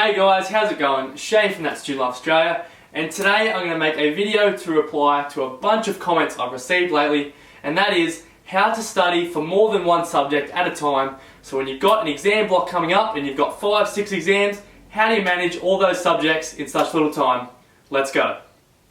Hey guys, how's it going? Shay from That Student Life Australia, and today I'm going to make a video to reply to a bunch of comments I've received lately, and that is how to study for more than one subject at a time. So when you've got an exam block coming up and you've got 5-6 exams, how do you manage all those subjects in such little time? Let's go.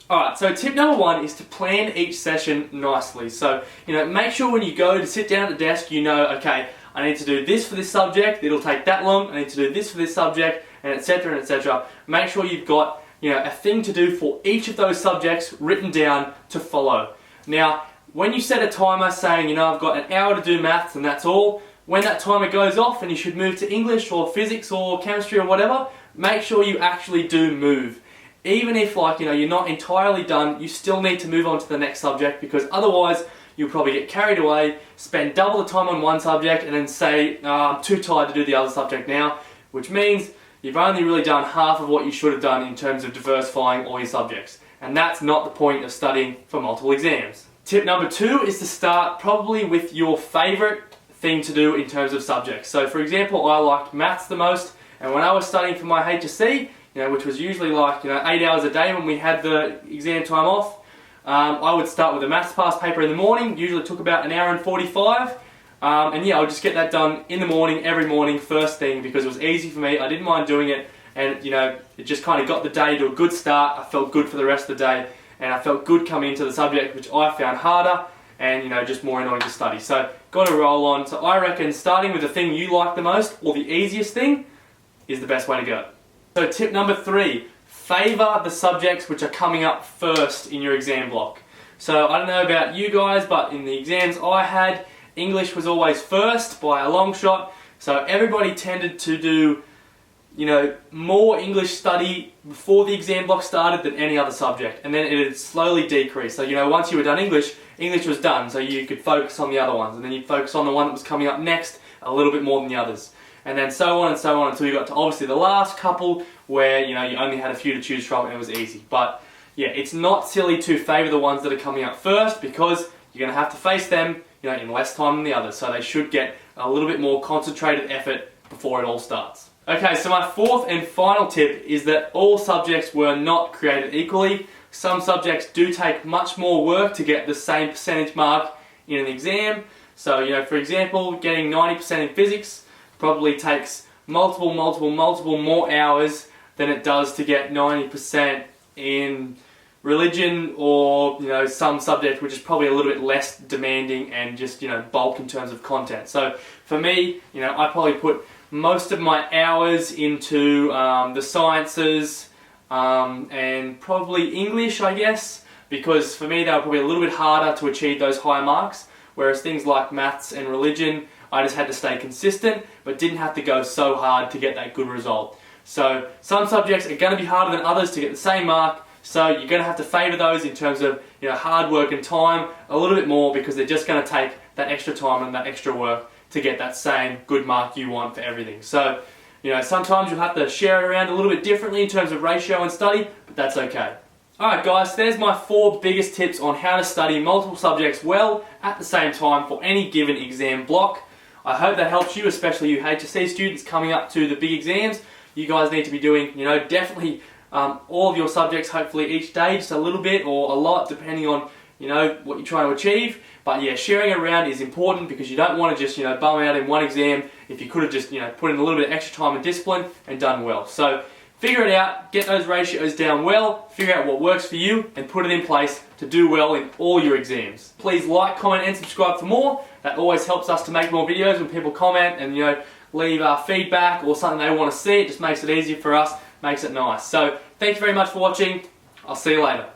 Alright, so tip number one is to plan each session nicely. So, make sure when you go to sit down at the desk, okay, I need to do this for this subject, it'll take that long, I need to do this for this subject, and etc. and etc. Make sure you've got, a thing to do for each of those subjects written down to follow. Now, when you set a timer saying, I've got an hour to do maths and that's all, when that timer goes off and you should move to English or physics or chemistry or whatever, make sure you actually do move. Even if you're not entirely done, you still need to move on to the next subject, because otherwise you'll probably get carried away, spend double the time on one subject and then say, I'm too tired to do the other subject now, which means you've only really done half of what you should have done in terms of diversifying all your subjects. And that's not the point of studying for multiple exams. Tip number two is to start probably with your favourite thing to do in terms of subjects. So for example, I liked maths the most, and when I was studying for my HSC, which was usually 8 hours a day when we had the exam time off, I would start with a maths past paper in the morning, usually took about an hour and 45, and I would just get that done in the morning, every morning, first thing, because it was easy for me, I didn't mind doing it, and it just kind of got the day to a good start. I felt good for the rest of the day, and I felt good coming into the subject, which I found harder, and just more annoying to study. So, got to roll on. So I reckon starting with the thing you like the most, or the easiest thing, is the best way to go. So tip number three, favour the subjects which are coming up first in your exam block. So I don't know about you guys, but in the exams I had, English was always first by a long shot. So everybody tended to do, more English study before the exam block started than any other subject. And then it had slowly decreased. So, once you were done English was done. So you could focus on the other ones. And then you'd focus on the one that was coming up next a little bit more than the others. And then so on until you got to obviously the last couple where, you only had a few to choose from and it was easy. But yeah, it's not silly to favour the ones that are coming up first, because you're going to have to face them, in less time than the others. So they should get a little bit more concentrated effort before it all starts. Okay, so my fourth and final tip is that all subjects were not created equally. Some subjects do take much more work to get the same percentage mark in an exam. So, for example, getting 90% in physics probably takes multiple more hours than it does to get 90% in religion, or some subject which is probably a little bit less demanding and just bulk in terms of content. So for me, I probably put most of my hours into the sciences and probably English, I guess, because for me they were probably a little bit harder to achieve those higher marks, whereas things like maths and religion, I just had to stay consistent, but didn't have to go so hard to get that good result. So some subjects are going to be harder than others to get the same mark, so you're going to have to favour those in terms of hard work and time a little bit more, because they're just going to take that extra time and that extra work to get that same good mark you want for everything. So, sometimes you'll have to share it around a little bit differently in terms of ratio and study, but that's okay. Alright guys, there's my 4 biggest tips on how to study multiple subjects well at the same time for any given exam block. I hope that helps you, especially you HSC students coming up to the big exams. You guys need to be doing, definitely all of your subjects hopefully each day, just a little bit or a lot depending on, what you're trying to achieve. But yeah, sharing it around is important, because you don't want to just, bum out in one exam if you could have just, put in a little bit of extra time and discipline and done well. So figure it out, get those ratios down well, figure out what works for you, and put it in place to do well in all your exams. Please like, comment and subscribe for more. That always helps us to make more videos when people comment and leave feedback or something they want to see. It just makes it easier for us, makes it nice. So thank you very much for watching. I'll see you later.